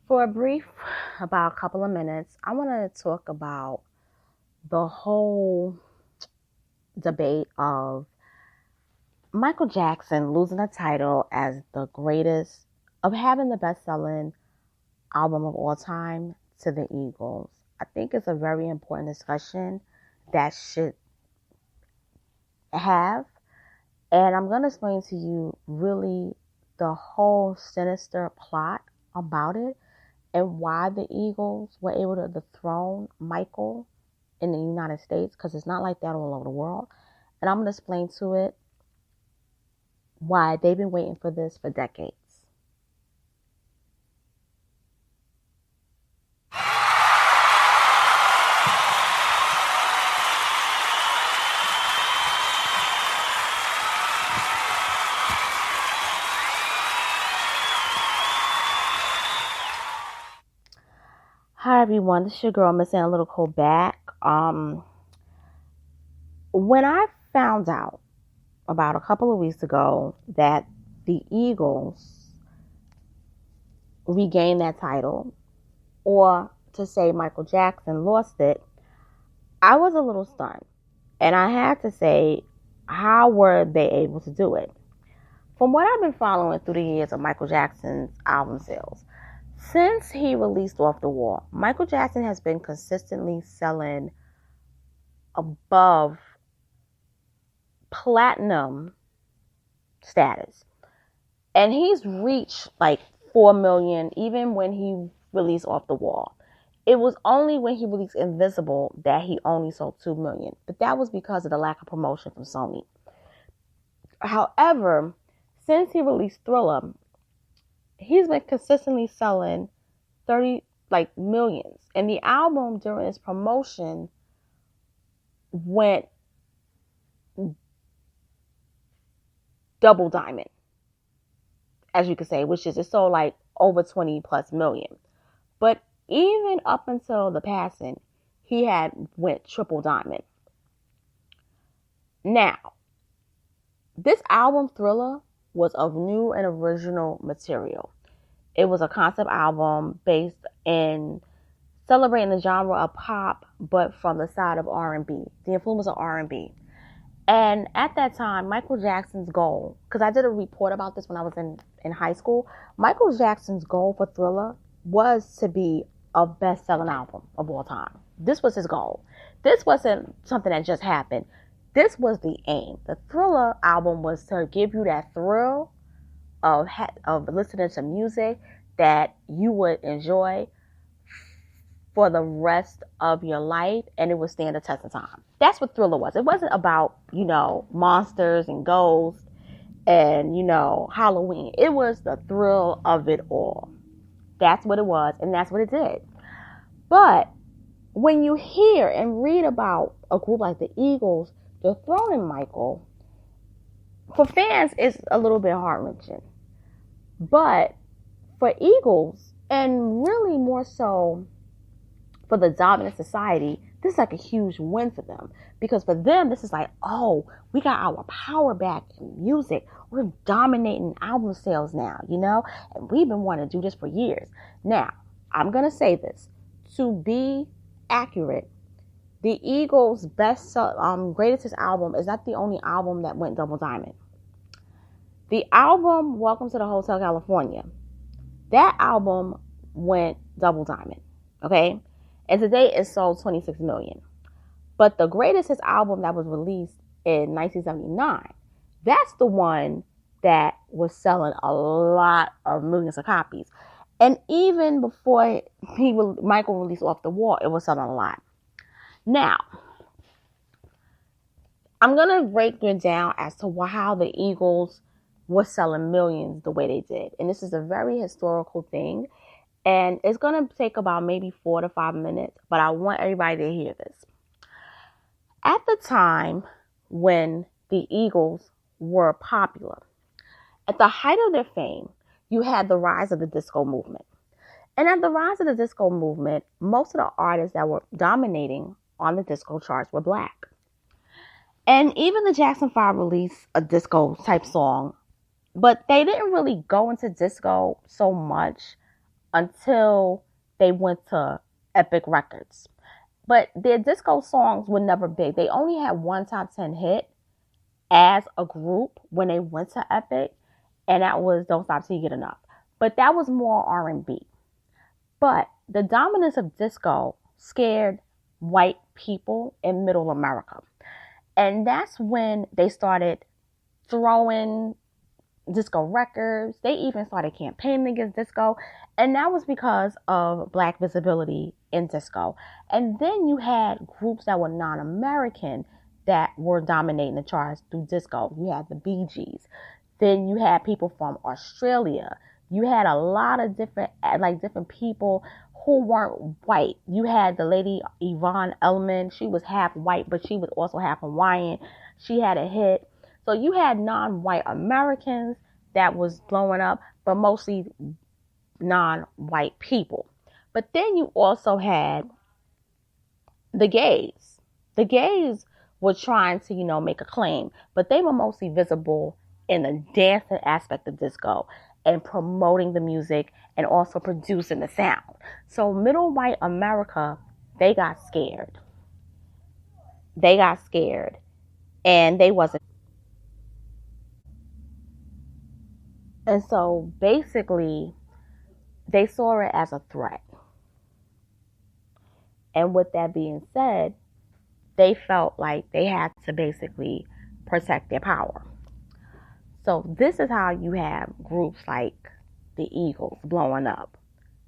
For a brief, about a couple of minutes, I want to talk about the whole debate of Michael Jackson losing the title as the greatest, of having the best selling album of all time to the Eagles. I think it's a very important discussion that should have. And I'm going to explain to you really the whole sinister plot about it and why the Eagles were able to dethrone Michael in the United States, because it's not like that all over the world. And I'm going to explain to it why they've been waiting for this for decades. Hi everyone, this is your girl Miss Analytical back. When I found out about a couple of weeks ago that the Eagles regained that title, or to say Michael Jackson lost it, I was a little stunned. And I had to say, how were they able to do it? From what I've been following through the years of Michael Jackson's album sales, since he released Off the Wall, Michael Jackson has been consistently selling above platinum status. And he's reached like 4 million even when he released Off the Wall. It was only when he released Invisible that he only sold 2 million. But that was because of the lack of promotion from Sony. However, since he released Thriller, he's been consistently selling 30 millions. And the album during its promotion went double diamond, as you could say, which is it sold like over 20 plus million. But even up until the passing, he had went triple diamond. Now, this album Thriller was of new and original material. It was a concept album based in celebrating the genre of pop, but from the side of R&B, the influence of R&B. And at that time, Michael Jackson's goal, because I did a report about this when I was in high school, Michael Jackson's goal for Thriller was to be a best-selling album of all time. This was his goal. This wasn't something that just happened. This was the aim. The Thriller album was to give you that thrill of listening to music that you would enjoy for the rest of your life, and it would stand the test of time. That's what Thriller was. It wasn't about, monsters and ghosts and, Halloween. It was the thrill of it all. That's what it was, and that's what it did. But when you hear and read about a group like the Eagles dethroning Michael, for fans, it's a little bit heart-wrenching. But for Eagles, and really more so for the dominant society, this is like a huge win for them. Because for them, this is like, oh, we got our power back in music. We're dominating album sales now, And we've been wanting to do this for years. Now, I'm going to say this. To be accurate, the Eagles' greatest album is not the only album that went double diamond. The album, Welcome to the Hotel California, that album went double diamond, okay? And today it sold 26 million. But the greatest hits album that was released in 1979, that's the one that was selling a lot of millions of copies. And even before Michael released Off the Wall, it was selling a lot. Now, I'm going to break it down as to how the Eagles were selling millions the way they did. And this is a very historical thing. And it's going to take about maybe 4 to 5 minutes, but I want everybody to hear this. At the time when the Eagles were popular, at the height of their fame, you had the rise of the disco movement. And at the rise of the disco movement, most of the artists that were dominating on the disco charts were black. And even the Jackson 5 released a disco type song, but they didn't really go into disco so much until they went to Epic Records. But their disco songs were never big. They only had one top 10 hit as a group when they went to Epic, and that was Don't Stop Till You Get Enough. But that was more R&B. But the dominance of disco scared white people in middle America. And that's when they started throwing disco records. They even started campaigning against disco. And that was because of black visibility in disco. And then you had groups that were non-American that were dominating the charts through disco. You had the Bee Gees. Then you had people from Australia. You had a lot of different people who weren't white. You had the lady Yvonne Elliman. She was half white, but she was also half Hawaiian. She had a hit. So you had non-white Americans that was blowing up, but mostly non-white people. But then you also had the gays. The gays were trying to, make a claim, but they were mostly visible in the dancing aspect of disco and promoting the music and also producing the sound. So middle white America, they got scared. And they wasn't. And so basically, they saw it as a threat. And with that being said, they felt like they had to basically protect their power. So this is how you have groups like the Eagles blowing up,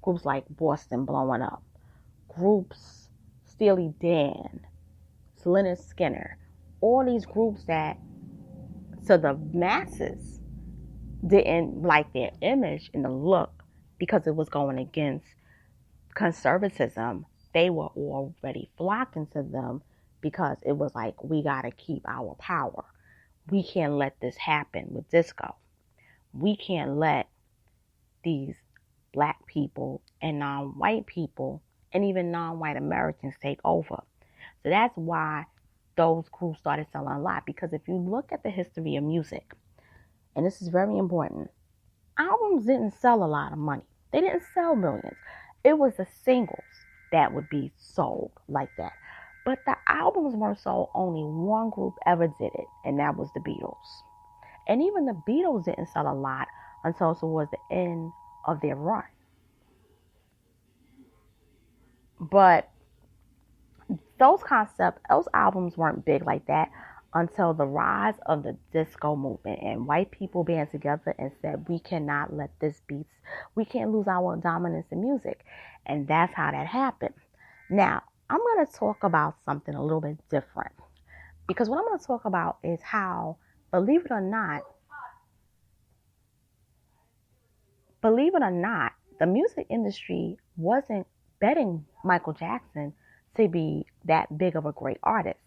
groups like Boston blowing up, groups Steely Dan, Lynyrd Skynyrd, all these groups that to the masses didn't like their image and the look because it was going against conservatism. They were already flocking to them because it was like, we got to keep our power. We can't let this happen with disco. We can't let these black people and non-white people and even non-white Americans take over. So that's why those groups started selling a lot. Because if you look at the history of music, and this is very important, albums didn't sell a lot of money. They didn't sell millions. It was the singles that would be sold like that. But the albums weren't sold. Only one group ever did it, and that was the Beatles. And even the Beatles didn't sell a lot until towards the end of their run. But those albums weren't big like that until the rise of the disco movement, and white people band together and said, we cannot let we can't lose our dominance in music. And that's how that happened. Now, I'm going to talk about something a little bit different, because what I'm going to talk about is how, believe it or not, the music industry wasn't betting Michael Jackson to be that big of a great artist.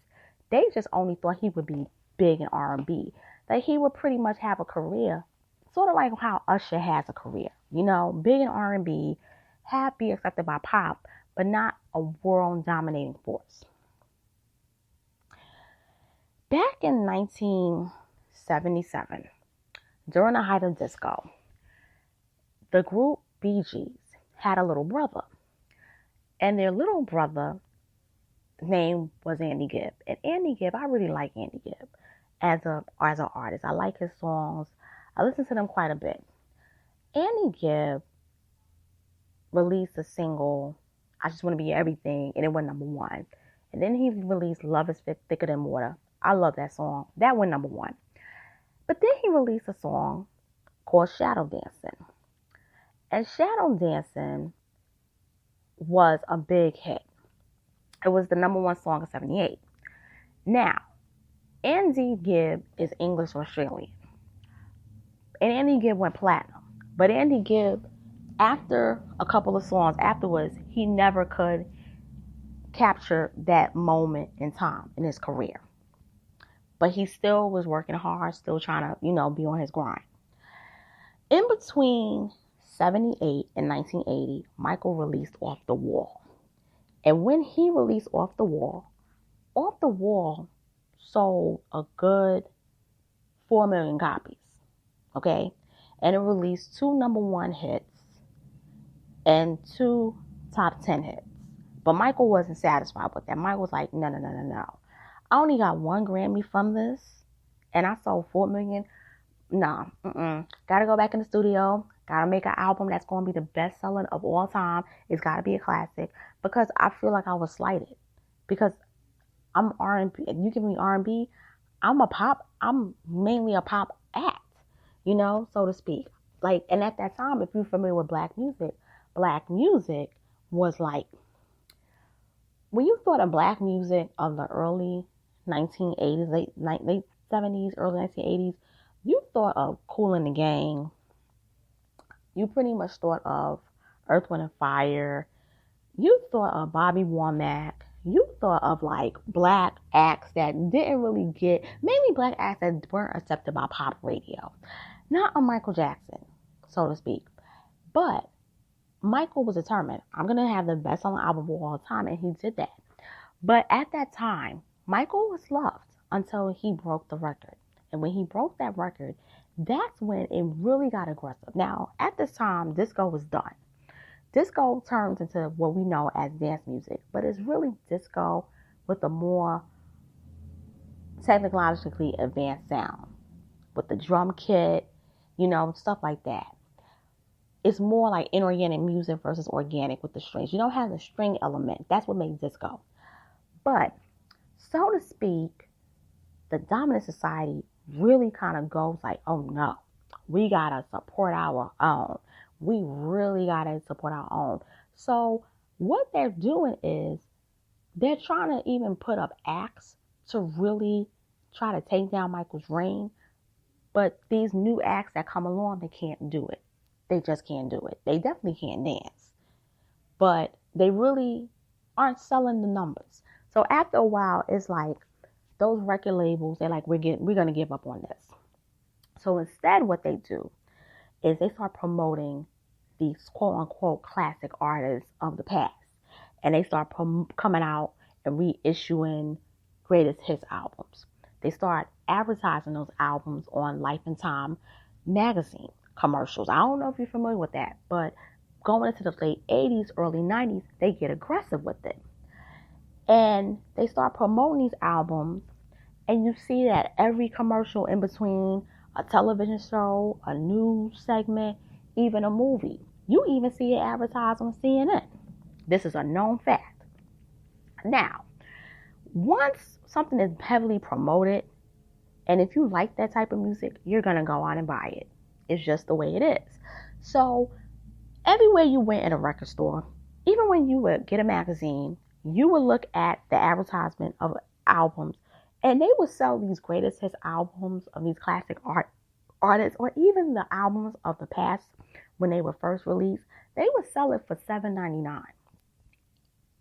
They just only thought he would be big in R&B, that he would pretty much have a career, sort of like how Usher has a career, big in R&B, be accepted by pop, but not a world dominating force. Back in 1977, during the height of disco, the group Bee Gees had a little brother, and their little brother name was Andy Gibb. And Andy Gibb, I really like Andy Gibb as an artist. I like his songs. I listen to them quite a bit. Andy Gibb released a single, I Just Want to Be Everything, and it went number one. And then he released Love Is Thicker Than Water. I love that song. That went number one. But then he released a song called Shadow Dancing. And Shadow Dancing was a big hit. It was the number one song of 78. Now, Andy Gibb is English Australian. And Andy Gibb went platinum. But Andy Gibb, after a couple of songs afterwards, he never could capture that moment in time in his career. But he still was working hard, still trying to, be on his grind. In between 78 and 1980, Michael released Off the Wall. And when he released Off the Wall sold a good 4 million copies. Okay? And it released 2 number one hits. and 2 top 10 hits. But Michael wasn't satisfied with that. Michael was like, no, no, no, no, no. I only got 1 Grammy from this, and I sold 4 million. Nah, gotta go back in the studio. Gotta make an album that's gonna be the best selling of all time. It's gotta be a classic, because I feel like I was slighted. Because I'm R&B. You give me R&B, I'm mainly a pop act, so to speak. Like, and at that time, if you're familiar with black music was like, when you thought of black music of the early 1980s, late 70s, early 1980s, you thought of Kool and the Gang. You pretty much thought of Earth, Wind and Fire. You thought of Bobby Womack. You thought of like black acts that didn't really mainly black acts that weren't accepted by pop radio. Not a Michael Jackson, so to speak. But Michael was determined, I'm going to have the best selling album of all time, and he did that. But at that time, Michael was loved until he broke the record. And when he broke that record, that's when it really got aggressive. Now, at this time, disco was done. Disco turns into what we know as dance music, but it's really disco with a more technologically advanced sound, with the drum kit, stuff like that. It's more like inorganic music versus organic with the strings. You don't have the string element. That's what makes disco. But, so to speak, the dominant society really kind of goes like, oh no, we got to support our own. We really got to support our own. So what they're doing is they're trying to even put up acts to really try to take down Michael's reign. But these new acts that come along, they can't do it. They just can't do it. They definitely can't dance. But they really aren't selling the numbers. So after a while, it's like those record labels, they're like, we're going to give up on this. So instead, what they do is they start promoting these quote unquote classic artists of the past. And they start coming out and reissuing greatest hits albums. They start advertising those albums on Life and Time magazine commercials. I don't know if you're familiar with that, but going into the late 80s, early 90s, they get aggressive with it. And they start promoting these albums, and you see that every commercial in between a television show, a news segment, even a movie. You even see it advertised on CNN. This is a known fact. Now, once something is heavily promoted, and if you like that type of music, you're going to go out and buy it. It's just the way it is. So everywhere you went in a record store, even when you would get a magazine, you would look at the advertisement of albums, and they would sell these greatest hits albums of these classic artists, or even the albums of the past when they were first released. They would sell it for $7.99.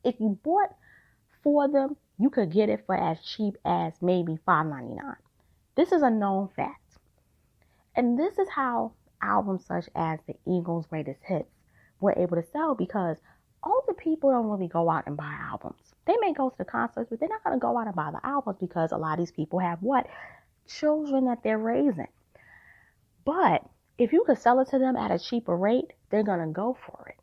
If you bought 4 of them, you could get it for as cheap as maybe $5.99. This is a known fact. And this is how albums such as the Eagles' greatest hits were able to sell, because older people don't really go out and buy albums. They may go to the concerts, but they're not going to go out and buy the albums, because a lot of these people have what? Children that they're raising. But if you could sell it to them at a cheaper rate, they're going to go for it.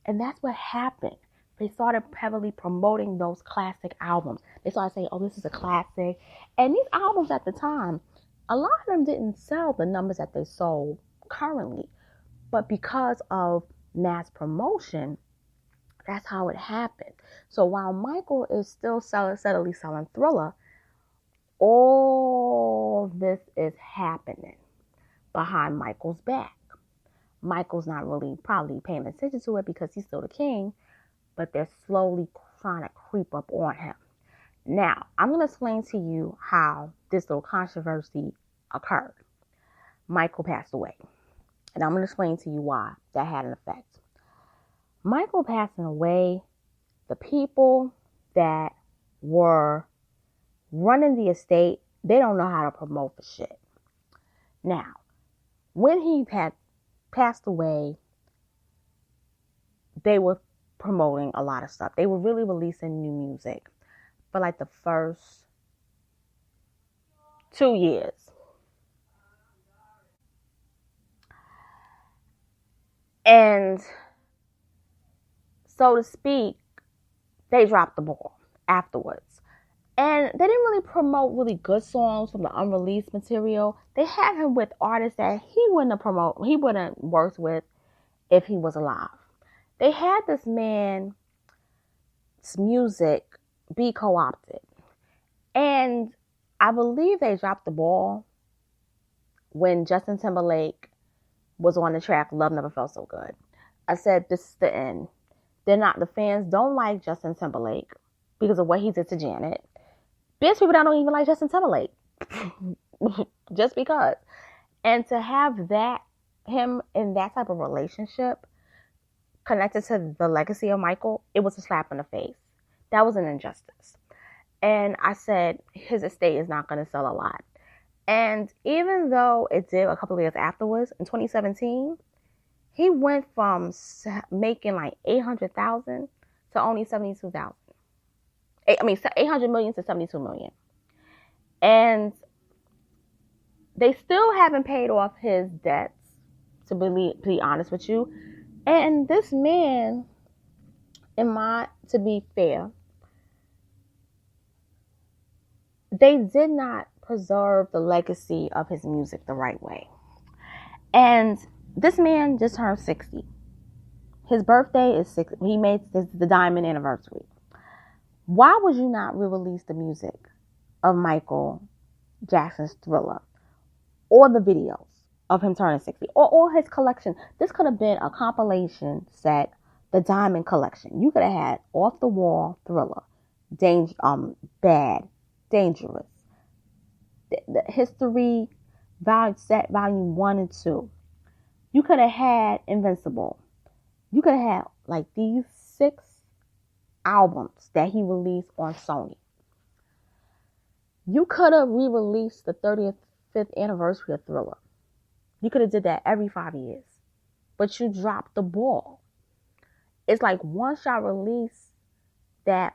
And that's what happened. They started heavily promoting those classic albums. They started saying, oh, this is a classic. And these albums at the time, a lot of them didn't sell the numbers that they sold currently. But because of mass promotion, that's how it happened. So while Michael is still steadily selling Thriller, all this is happening behind Michael's back. Michael's not really probably paying attention to it because he's still the king, but they're slowly trying to creep up on him. Now, I'm going to explain to you how this little controversy occurred. Michael passed away, and I'm going to explain to you why that had an effect. Michael passing away, the people that were running the estate, they don't know how to promote for shit. Now, when he had passed away, they were promoting a lot of stuff. They were really releasing new music for like the first 2 years. And so to speak, they dropped the ball afterwards. And they didn't really promote really good songs from the unreleased material. They had him with artists that he wouldn't worked with if he was alive. They had this man's music be co-opted. And I believe they dropped the ball when Justin Timberlake was on the track Love Never Felt So Good. I said, this is the end. The fans don't like Justin Timberlake because of what he did to Janet. Bitch, people don't even like Justin Timberlake. Just because. And to have him in that type of relationship connected to the legacy of Michael, it was a slap in the face. That was an injustice. And I said, his estate is not going to sell a lot. And even though it did a couple of years afterwards, in 2017, he went from making like $800,000 to only $72,000. 800 million to 72 million. And they still haven't paid off his debts, to be honest with you. And this man, to be fair, they did not preserve the legacy of his music the right way. And this man just turned 60. His birthday is 60. He made the diamond anniversary. Why would you not re-release the music of Michael Jackson's Thriller or the videos of him turning 60 or his collection? This could have been a compilation set, the Diamond Collection. You could have had Off the Wall, Thriller, Bad, Dangerous, the History Volume 1 and 2. You could have had Invincible. You could have had like these 6 albums that he released on Sony. You could have re-released the 35th anniversary of Thriller. You could have did that every 5 years. But you dropped the ball. It's like once y'all release that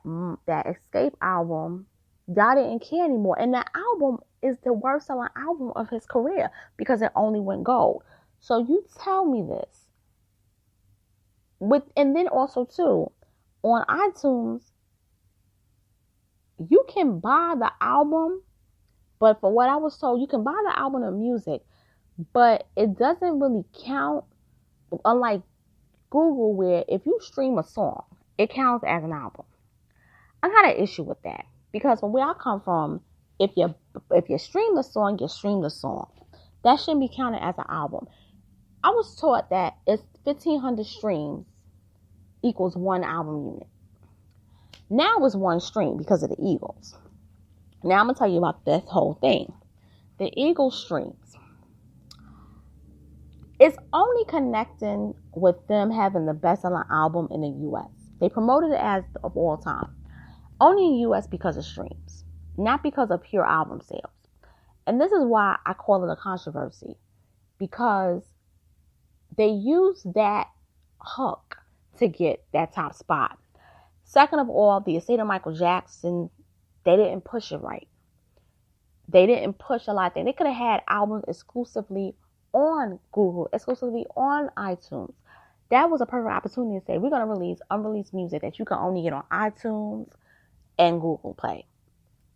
Escape album, y'all didn't care anymore. And that album is the worst selling album of his career because it only went gold. So you tell me this. And then also too, on iTunes, you can buy the album, but for what I was told, you can buy the album of music, but it doesn't really count, unlike Google, where if you stream a song, it counts as an album. I got an issue with that because from where I come from, if you stream the song, you stream the song. That shouldn't be counted as an album. I was taught that it's 1,500 streams equals one album unit. Now it's one stream because of the Eagles. Now I'm going to tell you about this whole thing. The Eagles streams. It's only connecting with them having the best-selling album in the U.S. They promoted it as of all time. Only in the U.S. because of streams, not because of pure album sales. And this is why I call it a controversy, because they use that hook to get that top spot. Second of all, the estate of Michael Jackson, they didn't push it right. They didn't push a lot of things. They could have had albums exclusively on Google, exclusively on iTunes. That was a perfect opportunity to say, we're going to release unreleased music that you can only get on iTunes and Google Play.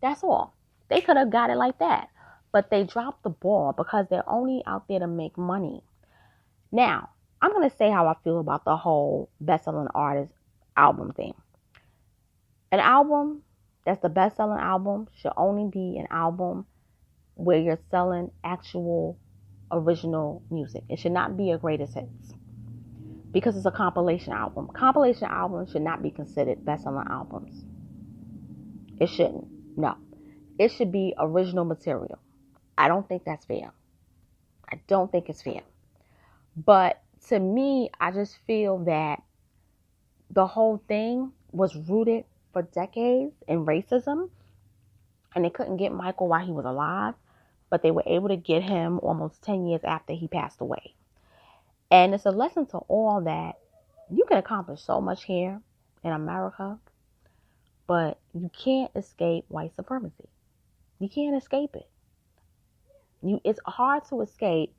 That's all. They could have got it like that. But they dropped the ball because they're only out there to make money. Now, I'm going to say how I feel about the whole best-selling artist album thing. An album that's the best-selling album should only be an album where you're selling actual original music. It should not be a greatest hits because it's a compilation album. Compilation albums should not be considered best-selling albums. It shouldn't. No. It should be original material. I don't think that's fair. I don't think it's fair. But to me, I just feel that the whole thing was rooted for decades in racism, and they couldn't get Michael while he was alive, but they were able to get him almost 10 years after he passed away. And it's a lesson to all that you can accomplish so much here in America, but you can't escape white supremacy. You can't escape it. It's hard to escape,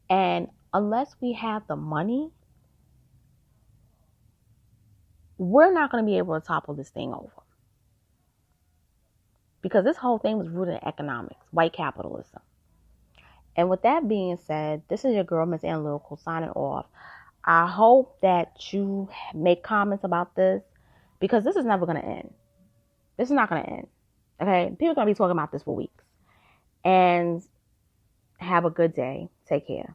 and unless we have the money we're not going to be able to topple this thing over. Because this whole thing was rooted in economics, white capitalism. And with that being said, this is your girl, Miss Analytical, signing off. I hope that you make comments about this, because this is never going to end. This is not going to end. Okay? People are going to be talking about this for weeks. And have a good day. Take care.